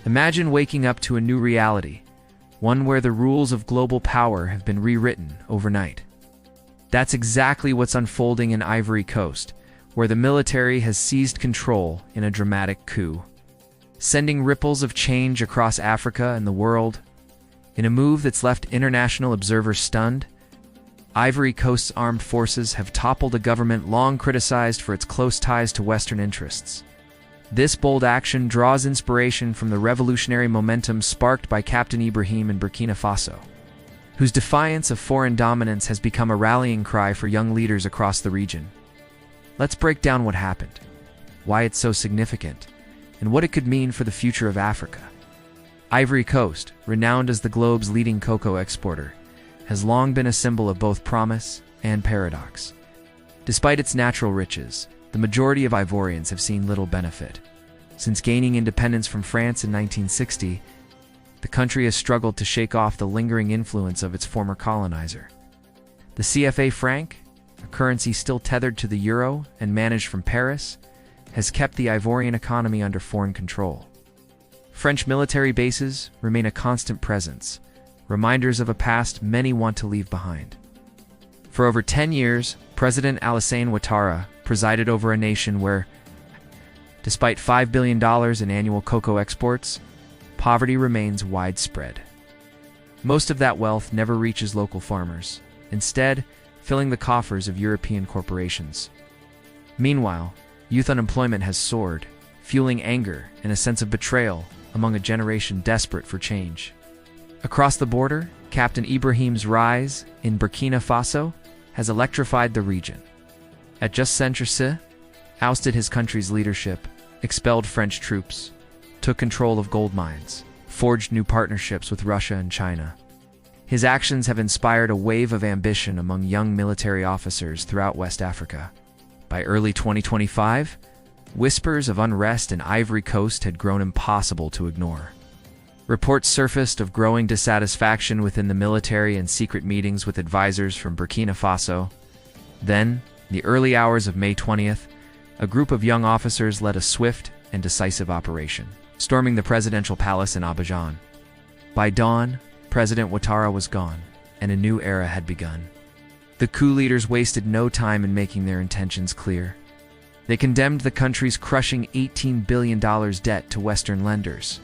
Imagine waking up to a new reality, one where the rules of global power have been rewritten overnight. That's exactly what's unfolding in Ivory Coast, where the military has seized control in a dramatic coup, sending ripples of change across Africa and the world. In a move that's left international observers stunned, Ivory Coast's armed forces have toppled a government long criticized for its close ties to Western interests. This bold action draws inspiration from the revolutionary momentum sparked by Captain Ibrahim in Burkina Faso, whose defiance of foreign dominance has become a rallying cry for young leaders across the region. Let's break down what happened, why it's so significant, and what it could mean for the future of Africa. Ivory Coast, renowned as the globe's leading cocoa exporter, has long been a symbol of both promise and paradox. Despite its natural riches, the majority of Ivorians have seen little benefit. Since gaining independence from France in 1960, the country has struggled to shake off the lingering influence of its former colonizer. The CFA franc, a currency still tethered to the euro and managed from Paris, has kept the Ivorian economy under foreign control. French military bases remain a constant presence, reminders of a past many want to leave behind. For over 10 years, President Alassane Ouattara presided over a nation where, despite $5 billion in annual cocoa exports, poverty remains widespread. Most of that wealth never reaches local farmers, instead filling the coffers of European corporations. Meanwhile, youth unemployment has soared, fueling anger and a sense of betrayal among a generation desperate for change. Across the border, Captain Ibrahim's rise in Burkina Faso has electrified the region. At just centuries, ousted his country's leadership, expelled French troops, took control of gold mines, forged new partnerships with Russia and China. His actions have inspired a wave of ambition among young military officers throughout West Africa. By early 2025, whispers of unrest in Ivory Coast had grown impossible to ignore. Reports surfaced of growing dissatisfaction within the military and secret meetings with advisors from Burkina Faso. Then, in the early hours of May 20th, a group of young officers led a swift and decisive operation, storming the presidential palace in Abidjan. By dawn, President Ouattara was gone, and a new era had begun. The coup leaders wasted no time in making their intentions clear. They condemned the country's crushing $18 billion debt to Western lenders,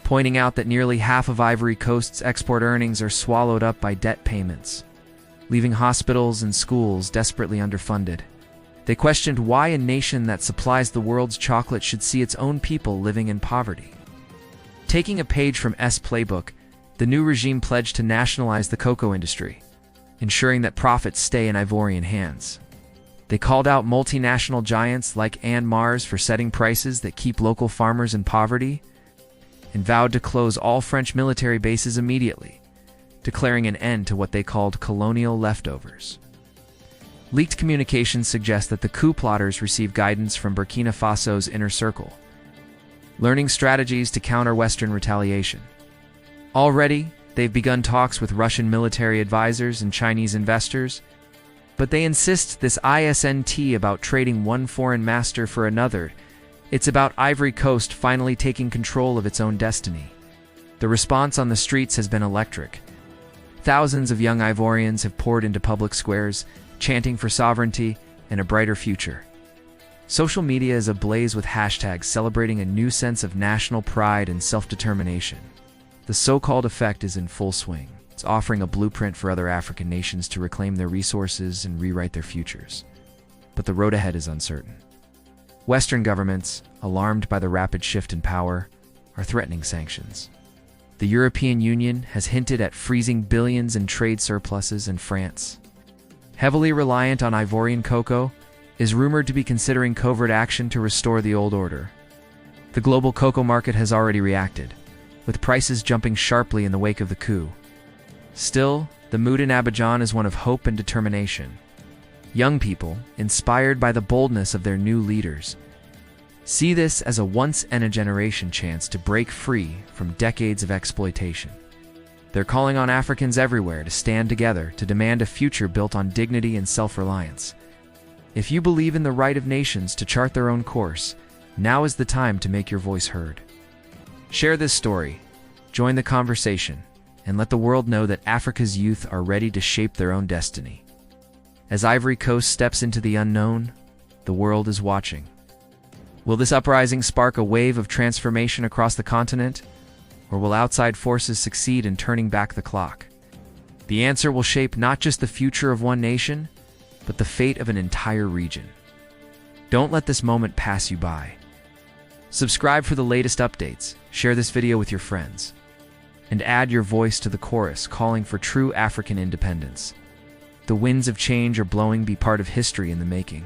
pointing out that nearly half of Ivory Coast's export earnings are swallowed up by debt payments, leaving hospitals and schools desperately underfunded. They questioned why a nation that supplies the world's chocolate should see its own people living in poverty. Taking a page from S playbook, the new regime pledged to nationalize the cocoa industry, ensuring that profits stay in Ivorian hands. They called out multinational giants like Mars for setting prices that keep local farmers in poverty, and vowed to close all French military bases immediately, declaring an end to what they called colonial leftovers. Leaked communications suggest that the coup plotters received guidance from Burkina Faso's inner circle, learning strategies to counter Western retaliation. Already, they've begun talks with Russian military advisors and Chinese investors, but they insist this isn't about trading one foreign master for another. It's about Ivory Coast finally taking control of its own destiny. The response on the streets has been electric. Thousands of young Ivorians have poured into public squares, chanting for sovereignty and a brighter future. Social media is ablaze with hashtags celebrating a new sense of national pride and self-determination. The so-called effect is in full swing. It's offering a blueprint for other African nations to reclaim their resources and rewrite their futures. But the road ahead is uncertain. Western governments, alarmed by the rapid shift in power, are threatening sanctions. The European Union has hinted at freezing billions in trade surpluses, and France, heavily reliant on Ivorian cocoa, is rumored to be considering covert action to restore the old order. The global cocoa market has already reacted, with prices jumping sharply in the wake of the coup. Still, the mood in Abidjan is one of hope and determination. Young people, inspired by the boldness of their new leaders, see this as a once-in-a-generation chance to break free from decades of exploitation. They're calling on Africans everywhere to stand together to demand a future built on dignity and self-reliance. If you believe in the right of nations to chart their own course, now is the time to make your voice heard. Share this story, join the conversation, and let the world know that Africa's youth are ready to shape their own destiny. As Ivory Coast steps into the unknown, the world is watching. Will this uprising spark a wave of transformation across the continent, or will outside forces succeed in turning back the clock? The answer will shape not just the future of one nation, but the fate of an entire region. Don't let this moment pass you by. Subscribe for the latest updates, share this video with your friends, and add your voice to the chorus calling for true African independence. The winds of change are blowing. Be part of history in the making.